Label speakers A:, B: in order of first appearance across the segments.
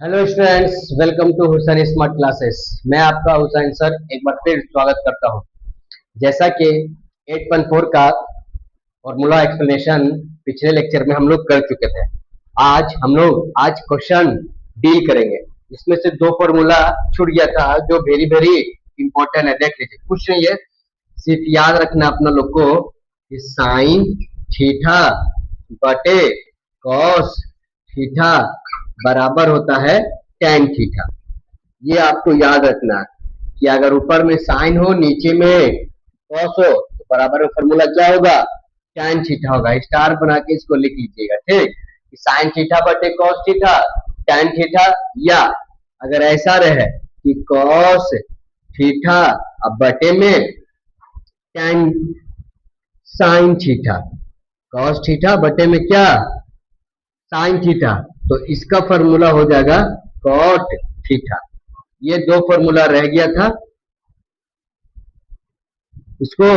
A: Hello students, welcome to Hussain smart classes. मैं आपका Hussain sir एक बार फिर स्वागत करता हूं। जैसा कि 8.4 का फॉर्मूला एक्सप्लेनेशन पिछले लेक्चर में हम लोग कर चुके थे। आज क्वेश्चन डील करेंगे। इसमें से दो फॉर्मूला छूट गया था जो वेरी वेरी इंपॉर्टेंट है। देख लीजिए, कुछ नहीं है, सिर्फ याद रखना अपना लोग को कि साइन थीटा बटे कॉस थीटा बराबर होता है tan थीटा। ये आपको याद रखना है कि अगर ऊपर में साइन हो नीचे में कॉस हो तो बराबर में फॉर्मूला क्या होगा, tan थीटा होगा। स्टार बना के इसको लिख लीजिएगा, ठीक। साइन थीटा बटे कॉस थीटा tan थीटा, या अगर ऐसा रहे कि कॉस थीटा अब बटे में tan sine theta, cos theta बटे में क्या साइन थीटा, तो इसका फॉर्मूला हो जाएगा कॉट थीटा। ये दो फॉर्मूला रह गया था, इसको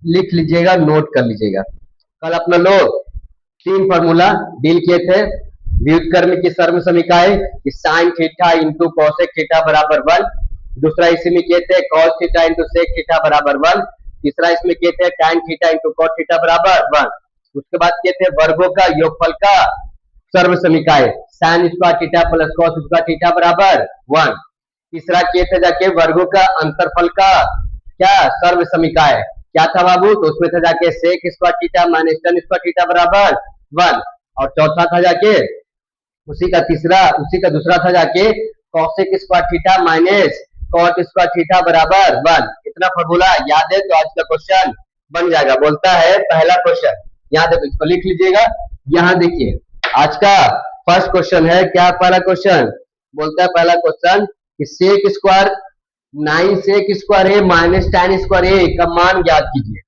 A: लिख लीजिएगा, नोट कर लीजिएगा। कल अपना लोग तीन फॉर्मूला डील किए थे। व्युत्क्रम की सर्व समीकाएं कि sine theta into cosec theta बराबर 1। दूसरा इसमें किए थे cos theta into sec theta बराबर 1। तीसरा इसमें किए थे tan theta into cot theta बराबर 1। उसके बाद किए थे वर्गों का योगफल का सर्व समीकाएं sine square theta plus cos square theta बराबर 1। तीसरा किए थे जाके वर्गों का अंतरफल का क्या सर्व समीकाएं, क्या था बाबू, तो उसमें था जाके sec square theta minus tan square theta बराबर 1। और चौथा था जाके उसी का दूसरा था जाके cosec square theta minus cot square theta बराबर 1। इतना फॉर्मूला याद है तो आज का क्वेश्चन बन जाएगा। बोलता है पहला क्वेश्चन, यहाँ देखो, इसको लिख लीजिएगा। यहाँ देखिए, आज का फर्स्ट क्वेश्चन है। क्या पहला क्वेश्चन बोलता है, पहला क्वेश्चन कि sec square 9 sec square A minus tan square A का मान ज्ञात कीजिए।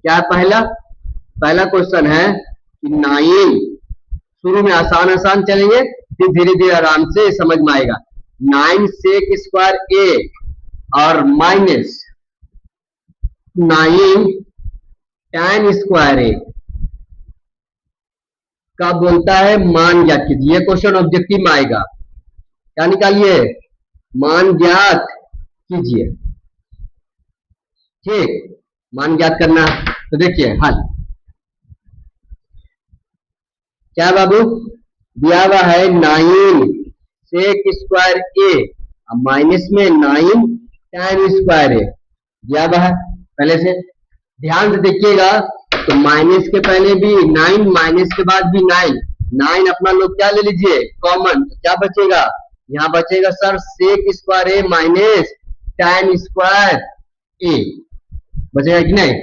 A: क्या है पहला क्वेश्चन है कि 9, शुरू में आसान चलेंगे, फिर धीरे धीरे आराम से समझ में आएगा। 9 सेक स्क्वायर ए और माइनस 9 tan स्क्वायर ए का बोलता है मान ज्ञात कीजिए। ये क्वेश्चन ऑब्जेक्टिव में आएगा। क्या निकालिए, मान ज्ञात कीजिए, ठीक। मान ज्ञात करना, तो देखिए हल क्या बाबू दिया हुआ है, 9 सेक स्क्वायर ए माइनस में 9 tan स्क्वायर ए दिया हुआ है। पहले से ध्यान से देखिएगा, तो माइनस के पहले भी 9, माइनस के बाद भी 9 अपना लोग क्या ले लीजिए कॉमन, तो क्या बचेगा, यहाँ बचेगा sir sec square A minus tan square ए बचेगा कि नहीं।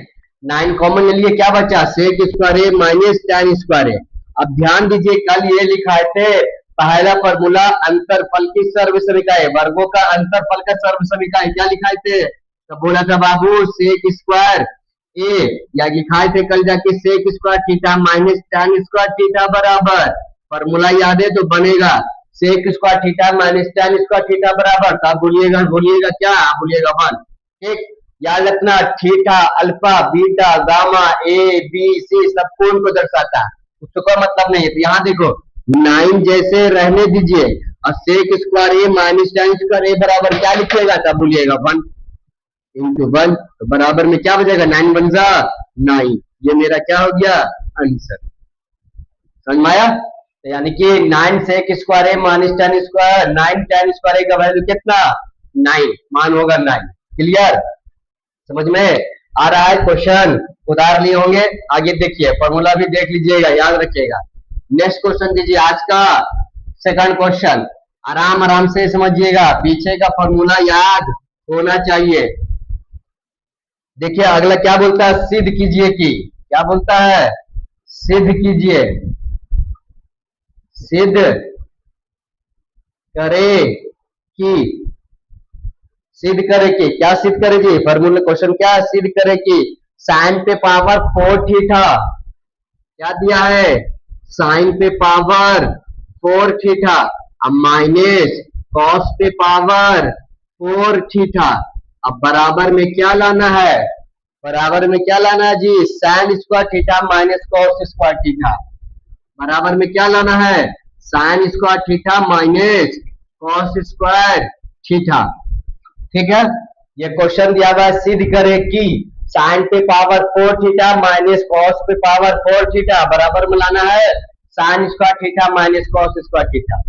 A: 9 कॉमन ले लिए, क्या बचा सेक square A minus tan square ए। अब ध्यान दीजिए, कल ये लिखाए थे पहला फॉर्मूला अंतरफल की सर्व समीकाएं, वर्गों का अंतरफल का सर्व समीकाएं, क्या लिखाए थे, तो बोला था बाबू सेक स्क्वायर ए, या लिखाए थे कल जाके sec square theta minus tan square theta बराबर, फॉर्मूला याद है तो बनेगा sec square theta minus tan square theta बराबर, तो आप भूलिएगा क्या, आप भूलिएगा 1, ठीक। याद रखना theta alpha beta gamma A B C सब कोण को दर्शाता है, उसको कोई मतलब नहीं है। तो यहाँ देखो 9 जैसे रहने दीजिए और सेक square A minus tan square ए बराबर क्या लिखिएगा, तब भूलिएगा 1 इंटू 1, तो बराबर में क्या बचेगा 9 बन जा 9। ये मेरा क्या हो गया आंसर, समझ में आया। तो यानी कि 9 sec square A minus tan square 9 tan square A का वैल्यू कितना 9, मान होगा 9। क्लियर, समझ में आ रहा है। क्वेश्चन उतार लिए होंगे, आगे देखिए फॉर्मूला भी देख लीजिएगा, याद रखिएगा। नेक्स्ट क्वेश्चन दीजिए, आज का सेकंड क्वेश्चन, आराम से समझिएगा, पीछे का फॉर्मूला याद होना चाहिए। देखिए अगला क्या बोलता है, सिद्ध कीजिए कि, क्या बोलता है, सिद्ध कीजिए, सिद्ध करे कि, सिद्ध करे कि, क्या सिद्ध करे जी, फॉर्मूला क्वेश्चन क्या है, सिद्ध करे कि साइन पे पावर 4 थीटा, क्या दिया है साइन पे पावर 4 थीटा माइनस कॉस पे पावर 4 थीटा। अब बराबर में क्या लाना है, बराबर में क्या लाना है जी, sine square theta minus cos square theta, बराबर में क्या लाना है sine square theta minus cos square theta. ठीक है, ये क्वेश्चन दिया हुआ है, सिद्ध करे कि साइन पे पावर 4 थीटा माइनस कॉस पे पावर 4 थीटा बराबर में लाना है sine square theta minus cos square theta.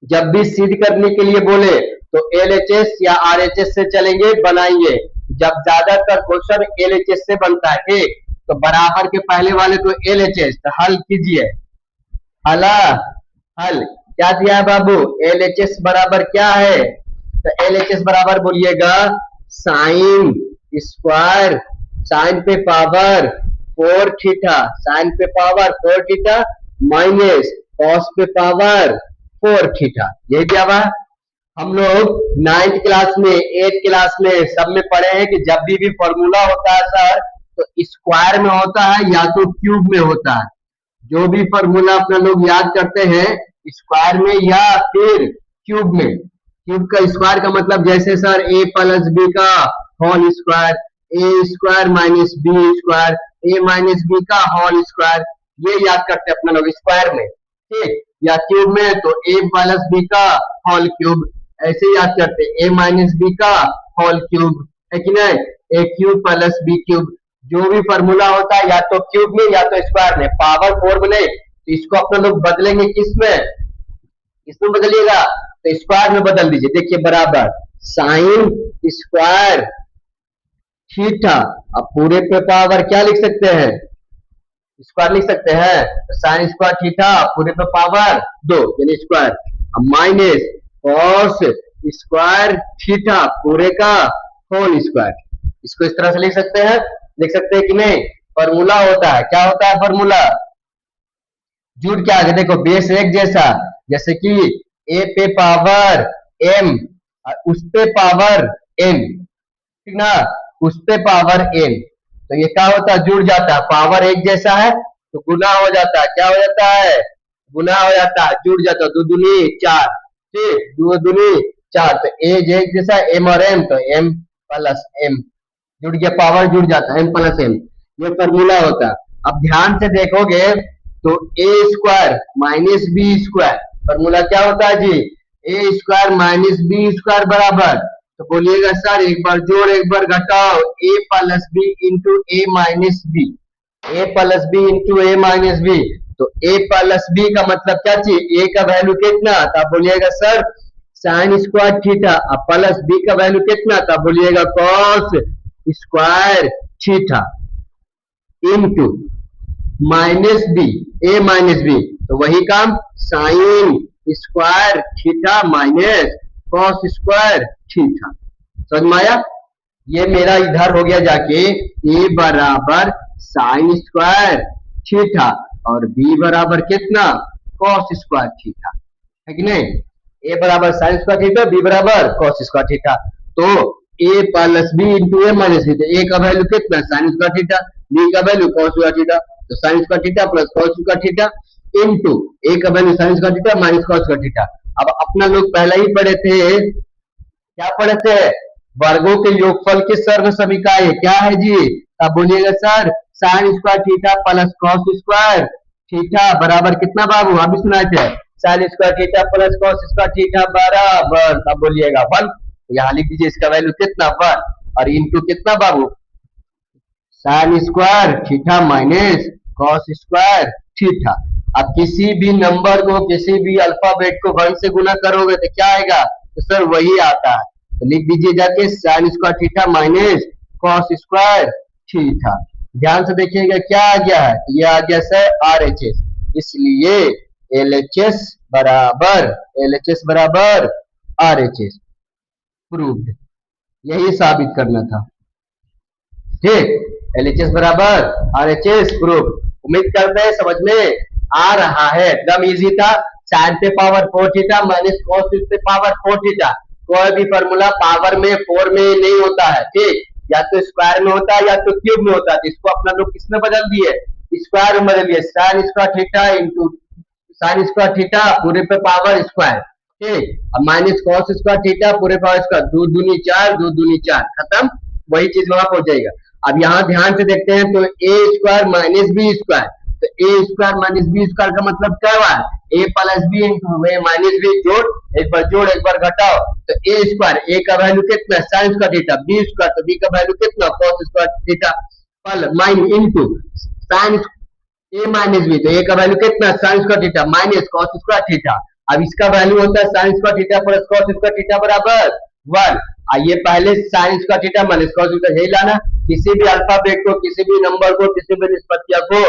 A: जब भी सिद्ध करने के लिए बोले तो एलएचएस या आरएचएस से चलेंगे, बनाएंगे। जब ज्यादातर क्वेश्चन एलएचएस से बनता है, ठीक, तो बराबर के पहले वाले को एलएचएस, तो हल कीजिए। हल क्या दिया है बाबू? एलएचएस बराबर क्या है? तो एलएचएस बराबर बोलिएगा साइन स्क्वायर, साइन पे पावर 4 थीटा, साइन पे पावर 4 थीटा माइनस कॉस पे पावर 4 थीटा। यही दिया हुआ। हम लोग 9th क्लास में 8th क्लास में सब में पढ़े हैं कि जब भी फॉर्मूला होता है सर, तो स्क्वायर में होता है या तो क्यूब में होता है। जो भी फॉर्मूला अपना लोग याद करते हैं स्क्वायर में या फिर क्यूब में। क्यूब का स्क्वायर का मतलब जैसे सर a प्लस बी का whole square, A square minus B square, A minus B का होल स्क्वायर, ये याद करते हैं अपना लोग स्क्वायर में। ठीक, या क्यूब में तो a प्लस बी का होल क्यूब, ऐसे याद करते हैं a माइनस बी का होल क्यूब, है कि नहीं? ए क्यूब प्लस बी क्यूब। जो भी फॉर्मूला होता है या तो क्यूब में या तो स्क्वायर में। पावर 4 बने तो इसको अपना लोग बदलेंगे किसमें? इसमें बदलिएगा तो स्क्वायर में बदल दीजिए। देखिए बराबर साइन स्क्वायर थीटा, अब पूरे पे पावर क्या लिख सकते हैं? स्क्वायर लिख सकते हैं। तो साइन स्क्वायर थीटा पूरे पे पावर 2 यानी स्क्वायर, अब माइनस कॉस स्क्वायर थीटा पूरे का होल स्क्वायर। इसको इस तरह से लिख सकते हैं, लिख सकते हैं कि नहीं? फॉर्मूला होता है, क्या होता है फॉर्मूला? जुड़ क्या आगे देखो, बेस एक जैसा, जैसे कि ए पे पावर m उस पे पावर n, ठीक ना, उस पे पावर n, तो ये क्या होता है? जुड़ जाता है। पावर एक जैसा है तो गुना हो जाता है, क्या हो जाता है? गुना हो जाता है, जुड़ जाता है। 2 दूनी 4, ठीक, 2 दूनी 4, तो एज एक जैसा m और m, तो m प्लस m जुड़ गया, पावर जुड़ जाता है m प्लस m, ये फॉर्मूला होता है। अब ध्यान से देखोगे तो A square minus B square, formula क्या होता है जी? A square minus B square बराबर, तो बोलिएगा सर एक बार जोड़ एक बार घटाओ, ए plus B into A minus B, A plus B into A minus B. तो ए प्लस बी का मतलब क्या चाहिए? ए का वैल्यू कितना था? बोलिएगा सर साइन स्क्वायर थीटा, अब प्लस बी का वैल्यू कितना था? बोलिएगा cos square theta into minus B, A minus B, तो वही काम sine square theta minus cos square theta. समझ में आया? ये मेरा इधर हो गया जाके ए बराबर साइन स्क्वायर थीटा और बी बराबर कितना? कॉस स्क्वायर थीटा, है कि नहीं? ए बराबर साइन स्क्वायर थीटा, बी बराबर कॉस स्क्वायर थीटा। तो A plus B into A minus B, A का वैल्यू कितना? साइन स्क्वायर थीटा, बी का वैल्यू कॉस स्क्वायर थीटा, तो sine square theta plus cos square theta into A का value sine square theta minus cos square theta. अब अपना लोग पहले ही पढ़े थे, क्या पढ़े थे? वर्गों के योगफल के सर्व समीकाय क्या है जी? अब बोलिएगा sir sine square theta plus cos square theta बराबर कितना बाबू? अभी सुनाए थे, sign square theta plus cos square theta बराबर, तब बोलिएगा 1, यहाँ लिख दीजिए इसका वैल्यू कितना? 1, और इंटू कितना बाबू? Sine square theta minus cos square theta. अब किसी भी नंबर को, किसी भी अल्फाबेट को 1 से गुना करोगे तो क्या आएगा? तो सर वही आता है, तो लिख दीजिए जाके sign square theta minus cos square theta. ध्यान से देखिएगा क्या आ गया है? ये आ गया सर आरएचएस, इसलिए एलएचएस बराबर आरएचएस प्रूव्ड। यही साबित करना था, ठीक। एलएचएस बराबर आरएचएस प्रूफ। उम्मीद करते हैं समझ में आ रहा है, एकदम इजी था। साइन पे पावर 4 थीटा माइनस कॉस पे पावर 4 थीटा, कोई भी फॉर्मूला पावर में 4 में नहीं होता है, ठीक, या तो स्क्वायर में होता है या तो क्यूब में होता है। इसको अपना लोग किसमें बदल दिए? स्क्वायर में बदल दिए, sign square theta into sine square theta पूरे पे पावर स्क्वायर, ठीक, अब माइनस कॉस स्क्वायर थीटा पूरे पावर स्क्वायर, 2 दूनी 4, 2 दूनी 4, खत्म। वही चीज वहां पहुंच जाएगा। अब यहाँ ध्यान से देखते हैं तो A square minus B square, तो तो A square minus B square का मतलब क्या हुआ, ए plus B into A minus B, जोड़ एक बार घटाओ, तो ए स्क्वायर, ए का वैल्यू कितना sine square theta, B square तो बी का वैल्यू कितना कॉस स्क्वायर थीटा, पल माइन into sine A minus B, तो ए का वैल्यू कितना sine square theta minus cos square theta. अब इसका वैल्यू होता है sine square theta plus cos square theta बराबर 1। ये पहले sine square theta minus cos square, यही लाना, किसी भी अल्फाबेट को, किसी भी नंबर को, किसी भी निष्पत्तिया को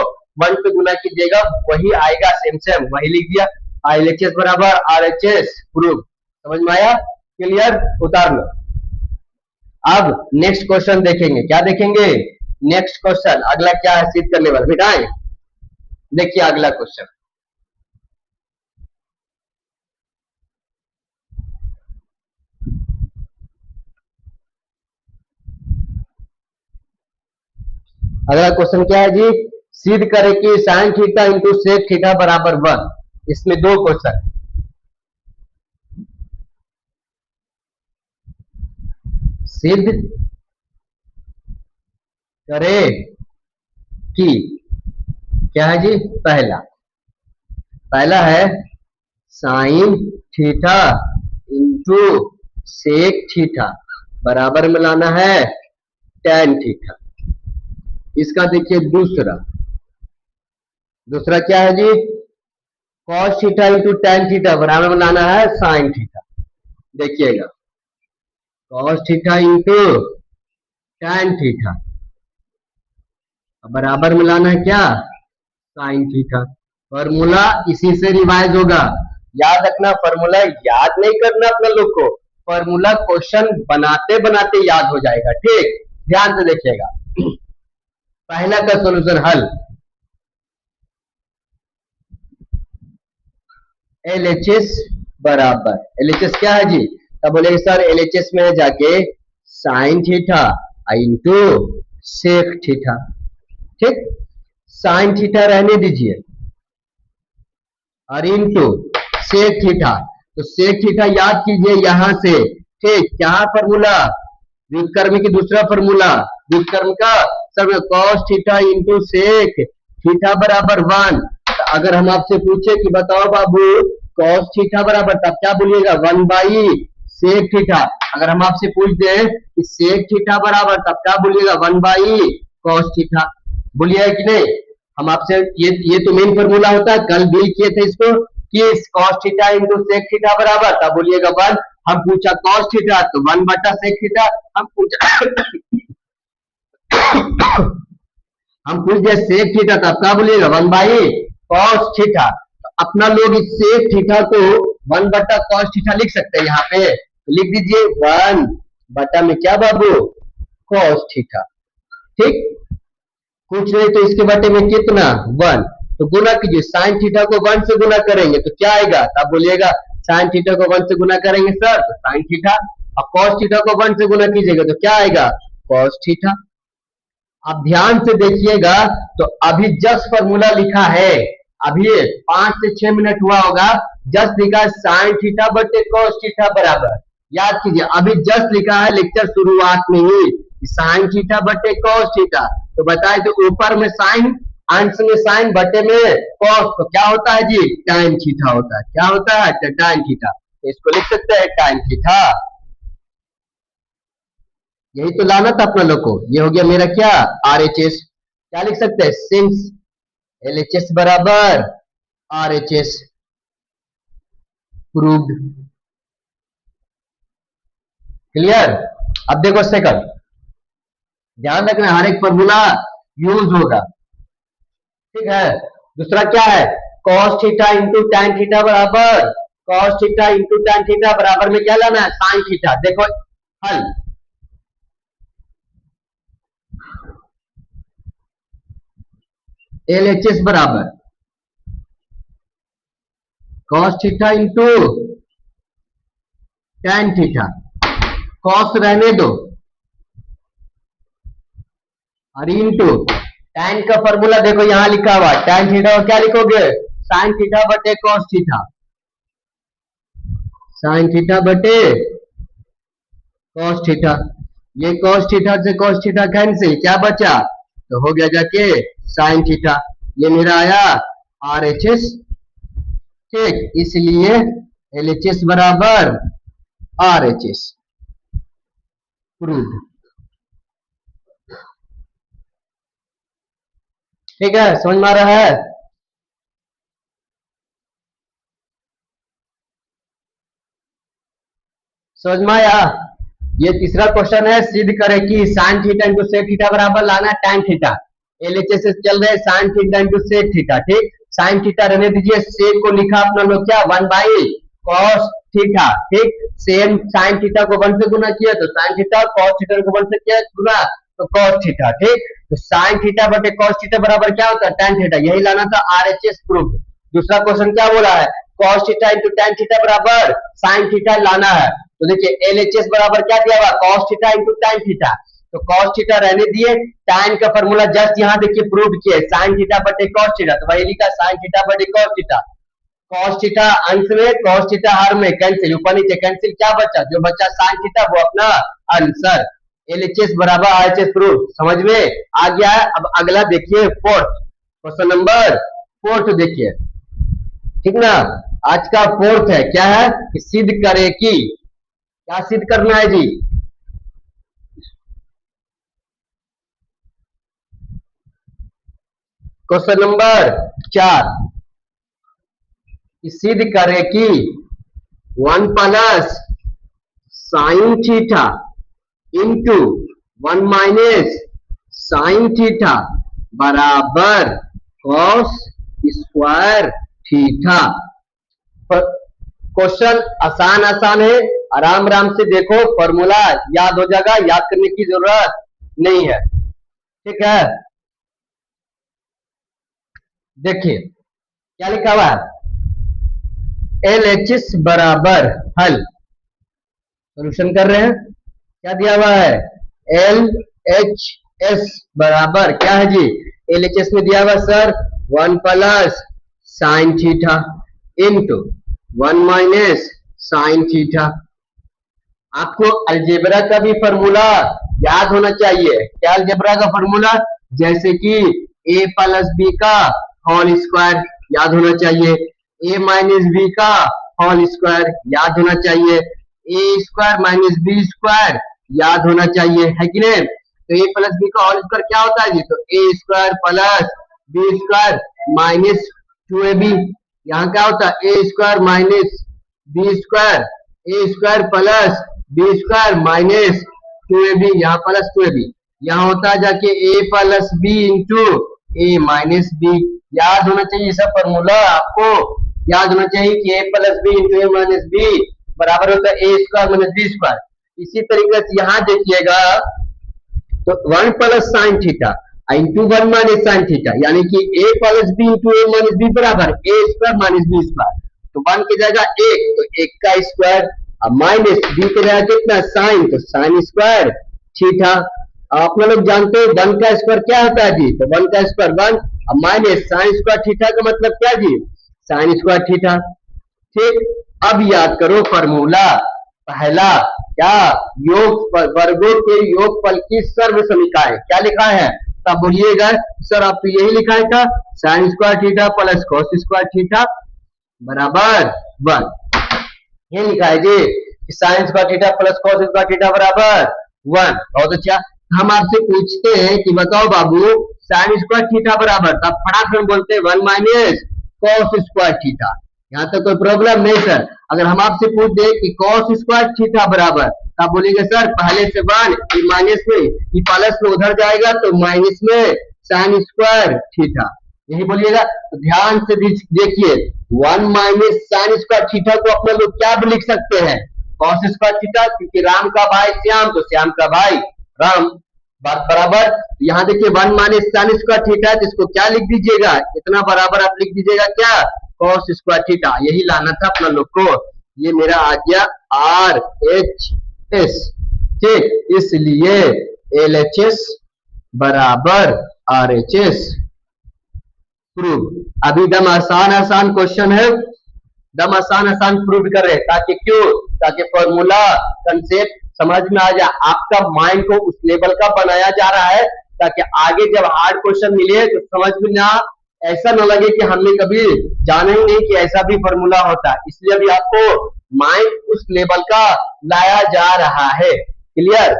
A: 1 से गुना कीजिएगा वही आएगा, सेम वही लिख दिया। LHS बराबर RHS प्रूफ, समझ में आया, क्लियर, उतार लो। अब नेक्स्ट क्वेश्चन देखेंगे, क्या देखेंगे नेक्स्ट क्वेश्चन, अगला क्या है सिद्ध करने वाला, मिटाएं, देखिए अगला क्वेश्चन। अगला क्वेश्चन क्या है जी, सिद्ध करें कि sine theta into sec theta बराबर 1। इसमें दो क्वेश्चन, सिद्ध करें कि, क्या है जी, पहला है sine theta into sec theta बराबर में लाना है टैन थीटा। इसका देखिए दूसरा क्या है जी, cos theta into tan theta बराबर में लाना है साइन थीटा। देखिएगा cos theta into tan theta बराबर में लाना है क्या, साइन थीटा। फॉर्मूला इसी से रिवाइज होगा, याद रखना, फॉर्मूला याद नहीं करना अपने लोग को, फॉर्मूला क्वेश्चन बनाते बनाते याद हो जाएगा, ठीक, ध्यान से देखिएगा। पहला का सॉल्यूशन हल, LHS बराबर, LHS क्या है जी, तब बोलेंगे सर LHS में जाके sine theta into sec theta, ठीक, साइन थीटा रहने दीजिए और इंटू सेक थीटा, तो सेक थीटा याद कीजिए यहां से, ठीक, क्या फॉर्मूला, व्युत्क्रम की दूसरा फॉर्मूला, व्युत्क्रम का sir cos theta into sec theta बराबर 1। अगर हम आपसे पूछे कि बताओ बाबू कॉस थीटा बराबर, तब क्या बोलिएगा 1 बाई सेक थीटा। अगर हम आपसे पूछ दे कि सेक थीटा बराबर, तब क्या बोलिएगा 1 बाई कॉस थीटा, बोलिएगा कि नहीं। हम आपसे ये तो मेन फॉर्मूला होता है, कल डील किए थे इसको कि cos theta into sec theta बराबर, तब बोलिएगा 1। हम पूछा कॉस थीटा तो 1 बटा सेक थीटा, हम पूछ दिया सेक थीटा, तब क्या बोलिएगा 1 बाई कॉस थीटा। तो अपना लोग इस सेक थीटा को 1 बटा कॉस थीटा लिख सकते हैं, यहाँ पे तो लिख दीजिए 1 बटा में क्या बाबू कॉस थीटा, ठीक, कुछ नहीं तो इसके बटे में कितना 1, तो गुना कीजिए, साइन थीटा को 1 से गुना करेंगे तो क्या आएगा, तब बोलिएगा साइन थीटा को 1 से गुना करेंगे सर तो साइन थीटा, और कॉस थीटा को 1 से गुना कीजिएगा तो क्या आएगा कॉस थीटा। अब ध्यान से देखिएगा, तो अभी जस्ट फॉर्मूला लिखा है, अभी 5 से 6 मिनट हुआ होगा, जस्ट लिखा है साइन थीटा बटे कॉस थीटा बराबर, याद कीजिए अभी जस्ट लिखा है लेक्चर शुरुआत में ही साइन थीटा बटे कॉस थीटा, तो बताए तो ऊपर में साइन, अंश में साइन, बटे में कॉस, तो क्या होता है जी टैन थीटा होता है, क्या होता है टैन थीटा, तो इसको लिख सकते हैं टैन थीटा। यही तो लाना था अपना लोग को, ये हो गया मेरा क्या RHS, क्या लिख सकते हैं सिंस LHS बराबर RHS प्रूव्ड, क्लियर। अब देखो सेकंड, ध्यान रखना हर एक फॉर्मूला यूज होगा, ठीक है। दूसरा क्या है, cos theta into tan theta बराबर, cos theta into tan theta बराबर में क्या लाना है साइन थीटा। देखो हल, LHS बराबर cos theta into tan theta, cos रहने दो और इंटू टैन का फॉर्मूला देखो यहां लिखा हुआ, टैन थीटा को क्या लिखोगे साइन थीटा बटे कॉस थीटा, साइन थीटा बटे कॉस थीटा, ये कॉस थीटा से कॉस थीटा कैंसिल, क्या बचा तो हो गया जाके साइन थीटा, ये मेरा आया RHS, ठीक, इसलिए LHS बराबर RHS प्रूव्ड। ठीक है, समझ में आ रहा है? समझ में आया? ये तीसरा क्वेश्चन है, सिद्ध करे कि sine theta into sec theta बराबर लाना टैन थीटा। एलएचएस चल रहे sine theta into sec theta, ठीक, साइन थीटा रहने दीजिए, सेक को लिखा अपना लोग क्या 1 cos थीटा, ठीक, सेम साइन थीटा को 1 से गुना किया तो साइन थीटा, cos थीटा को 1 से किया गुना तो cos थीटा, ठीक, तो साइन थीटा बटे cos थीटा बराबर क्या होता है टैन थीटा, यही लाना था, RHS प्रूफ। दूसरा क्वेश्चन क्या बोला है, cos theta into tan theta बराबर साइन थीटा लाना है, तो देखिए LHS बराबर क्या दिया हुआ cos theta into tan theta, तो cos थीटा रहने दिए, tan का फॉर्मूला जस्ट यहाँ देखिए प्रूव किए, sin थीटा बटे cos थीटा, तो वही लिखा sin थीटा बटे cos थीटा, cos थीटा अंश में cos थीटा हर में कैंसिल, ऊपर नीचे कैंसिल, क्या बचा, जो बचा sin थीटा वो अपना आंसर, LHS बराबर RHS प्रूफ। समझ में आ गया है? अब अगला देखिए फोर्थ, क्वेश्चन नंबर 4 देखिए, ठीक ना, आज का फोर्थ है, क्या है कि सिद्ध करे कि, क्या सिद्ध करना है जी, क्वेश्चन नंबर 4, सिद्ध करे कि 1 plus sine theta into 1 minus sine theta बराबर कॉस स्क्वायर थीटा। क्वेश्चन आसान आसान है, आराम आराम से देखो, फॉर्मूला याद हो जाएगा, याद करने की जरूरत नहीं है, ठीक है। देखिए क्या लिखा हुआ है, LHS बराबर हल, सोल्यूशन कर रहे हैं, क्या दिया हुआ है LHS बराबर क्या है जी, LHS में दिया हुआ sir 1 plus sine theta into 1 minus sine theta. आपको अलजेब्रा का भी फॉर्मूला याद होना चाहिए, क्या अलजेब्रा का फॉर्मूला, जैसे कि a प्लस बी का होल स्क्वायर याद होना चाहिए, a माइनस बी का होल स्क्वायर याद होना चाहिए, a square minus B square याद होना चाहिए, है कि नहीं। तो a प्लस बी का होल स्क्वायर क्या होता है जी, तो a square plus B square minus 2ab, यहाँ क्या होता है a square minus B square, a square plus B square minus 2ab, यहाँ प्लस 2ab, यहाँ होता है जाके a plus B into a minus B, याद होना चाहिए सब फॉर्मूला, आपको याद होना चाहिए कि a plus B into a minus B बराबर होता है a square minus B square. इसी तरीके से यहाँ देखिएगा, तो 1 plus sine theta into 1 minus sine theta, यानी कि a plus B into a minus B बराबर a square minus B square, तो 1 की जगह 1 तो 1 का स्क्वायर, अब माइनस बी की जगह कितना साइन, तो साइन स्क्वायर थीटा। आप लोग जानते हो 1 का स्क्वायर क्या होता है जी, तो 1 का स्क्वायर 1, अब माइनस साइन स्क्वायर थीटा का मतलब क्या जी, साइन स्क्वायर थीटा, ठीक। अब याद करो फॉर्मूला, पहला क्या, योग वर्गों के योगफल की सर्व समीकरण, क्या लिखा है, तब बोलिएगा सर आप तो यही लिखा था, sign square theta plus cos square theta बराबर 1, ये लिखा है जी कि sign square theta plus cos square theta बराबर 1। बहुत अच्छा, हम आपसे पूछते हैं कि बताओ बाबू साइन स्क्वायर थीटा बराबर, तब फटाफट बोलते हैं 1 माइनस कॉस स्क्वायर थीटा, यहाँ तक कोई प्रॉब्लम नहीं सर। अगर हम आपसे पूछ दे कि कॉस स्क्वायर थीटा बराबर, तब बोलेंगे सर पहले से 1 माइनस में, ये प्लस में उधर जाएगा तो माइनस में साइन स्क्वायर थीटा, यही बोलिएगा। तो ध्यान से देखिए 1 माइनस साइन स्क्वायर थीटा को अपने लोग क्या भी लिख सकते हैं, कॉस स्क्वायर थीटा, क्योंकि राम का भाई श्याम तो श्याम का भाई राम, बात बराबर। यहाँ देखिए 1 माइनस साइन स्क्वायर थीटा है, तो इसको क्या लिख दीजिएगा, इतना बराबर आप लिख दीजिएगा क्या, कॉस स्क्वायर थीटा, यही लाना था अपना लोग को। ये मेरा आ गया RHS, ठीक, इसलिए LHS बराबर RHS प्रूव। अभी दम आसान आसान क्वेश्चन है, दम आसान आसान प्रूव कर रहे हैं, ताकि क्यों, ताकि फॉर्मूला कंसेप्ट समझ में आ जाए, आपका माइंड को उस लेवल का बनाया जा रहा है ताकि आगे जब हार्ड क्वेश्चन मिले तो समझ में ना ऐसा न लगे कि हमने कभी जाना ही नहीं कि ऐसा भी फॉर्मूला होता है, इसलिए अभी आपको माइंड उस लेवल का लाया जा रहा है। क्लियर?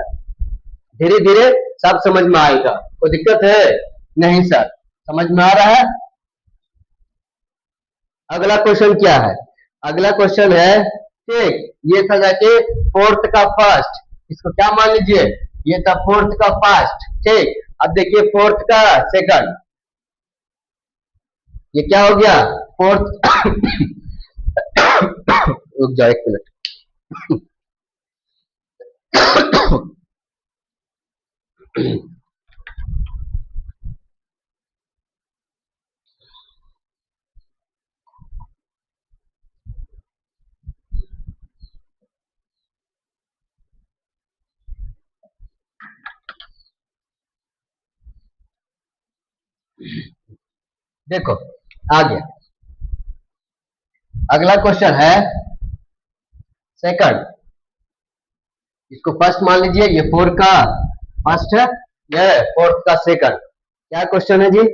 A: धीरे धीरे सब समझ में आएगा। कोई दिक्कत है? नहीं सर, समझ में आ रहा है। अगला क्वेश्चन क्या है? अगला क्वेश्चन है, ठीक, ये था जाके फोर्थ का फर्स्ट, इसको क्या मान लीजिए, ये था फोर्थ का फर्स्ट। ठीक, अब देखिए फोर्थ का सेकंड, ये क्या हो गया, फोर्थ रुक जाओ एक मिनट। देखो आ गया। अगला क्वेश्चन है सेकंड, इसको फर्स्ट मान लीजिए, ये फोर का फर्स्ट है, ये फोर्थ का सेकंड। क्या क्वेश्चन है जी?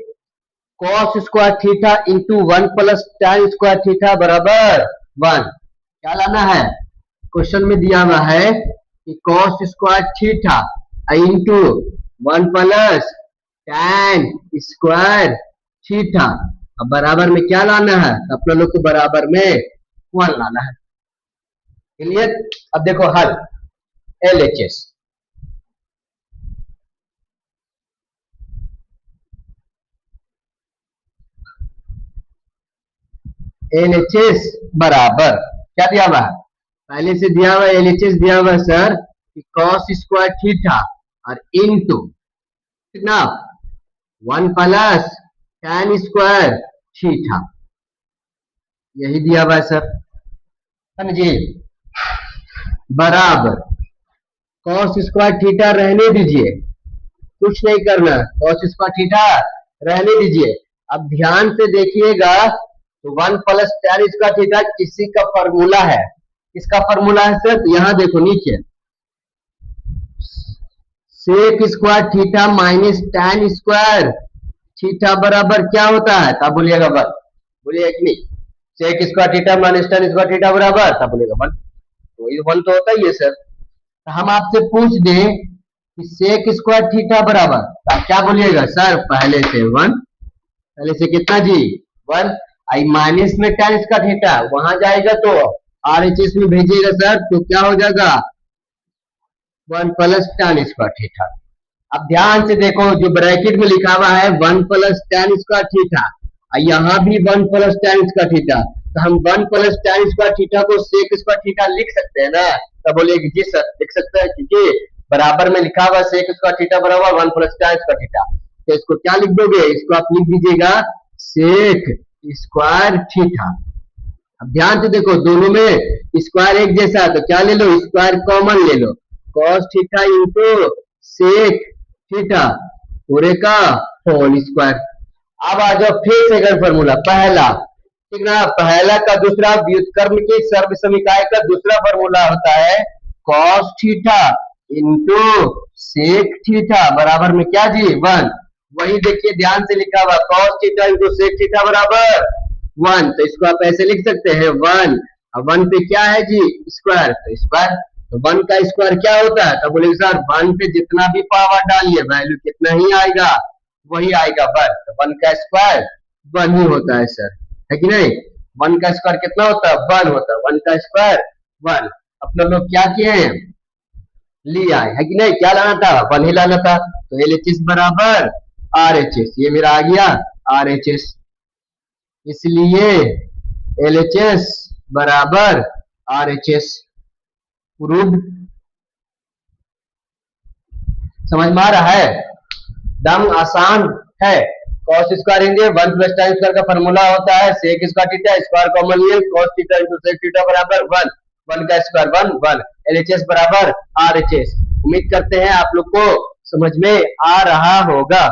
A: cos square theta into 1 plus tan square theta बराबर 1। क्या लाना है? क्वेश्चन में दिया हुआ है कि cos square theta into 1 plus tan square theta, अब बराबर में क्या लाना है? अपने लोग को बराबर में 1 लाना है। क्लियर? अब देखो हल LHS, LHS बराबर क्या दिया हुआ है? पहले से दिया हुआ LHS दिया हुआ सर कि cos स्क्वायर थीटा और इनटू कितना 1 प्लस tan स्क्वायर थीटा, यही दिया हुआ है सर, समझिए, बराबर cos स्क्वायर थीटा रहने दीजिए, कुछ नहीं करना, cos स्क्वायर थीटा रहने दीजिए। अब ध्यान से देखिएगा तो 1 प्लस tan स्क्वायर थीटा किसी का फॉर्मूला है, किसका फॉर्मूला है सर? यहाँ देखो नीचे, sec square theta minus tan square theta बराबर क्या होता है? तब बोलिएगा 1, बोलिए कि नहीं? Sec square theta minus tan square theta बराबर, तब बोलिएगा 1, तो ये 1 तो होता ही है सर। तो हम आपसे पूछ दें कि सेक स्क्वायर थीटा बराबर, तो आप क्या बोलिएगा सर? पहले से 1, पहले से कितना जी? 1, आई माइनस में tan स्क्वायर थीटा वहां जाएगा तो RHS में भेजिएगा सर, तो क्या हो जाएगा? 1 प्लस tan स्क्वायर थीटा। अब ध्यान से देखो, जो ब्रैकेट में लिखा हुआ है 1 प्लस tan स्क्वायर थीटा, यहाँ भी 1 प्लस tan स्क्वायर थीटा, तो हम 1 प्लस tan स्क्वायर थीटा को सेक स्क्वायर थीटा लिख सकते हैं ना? तो बोलिए जी सर लिख सकते हैं, क्योंकि बराबर में लिखा हुआ सेक स्क्वायर थीटा बराबर 1 प्लस tan स्क्वायर थीटा। तो इसको क्या लिख दोगे? इसको आप लिख दीजिएगा सेक स्क्वायर थीटा। अब ध्यान से देखो, दोनों में स्क्वायर एक जैसा है, तो क्या ले लो? स्क्वायर कॉमन ले लो, cos theta into sec theta पूरे का होल स्क्वायर। अब आ जाओ फिर सेकंड फॉर्मूला, पहला, ठीक ना? पहला का दूसरा व्युत्क्रम की सर्व समीकरण का दूसरा फॉर्मूला होता है cos theta into sec theta बराबर में क्या जी? 1। वही देखिए ध्यान से लिखा हुआ cos theta into sec theta बराबर 1, तो इसको आप ऐसे लिख सकते हैं 1, अब 1 पे क्या है जी? स्क्वायर, तो स्क्वायर, तो 1 का स्क्वायर क्या होता है? तो बोले सर 1 पे जितना भी पावर डालिए वैल्यू कितना ही आएगा, वही आएगा 1, तो 1 का स्क्वायर 1 ही होता है सर, है कि नहीं? 1 का स्क्वायर कितना होता है? 1 होता है, 1 का स्क्वायर 1। अपने लोग क्या किए हैं? लिया है कि नहीं? क्या लाना था? 1 ही लाना था, तो LHS बराबर RHS, ये मेरा आ गया RHS, इसलिए LHS बराबर RHS प्रूव्ड। समझ में आ रहा है? दम आसान है। cos square into 1 plus tan square का फॉर्मूला होता है sec square theta, square common लिए cos theta into sec theta बराबर 1, 1 का स्क्वायर 1, 1, LHS बराबर RHS। उम्मीद करते हैं आप लोग को समझ में आ रहा होगा।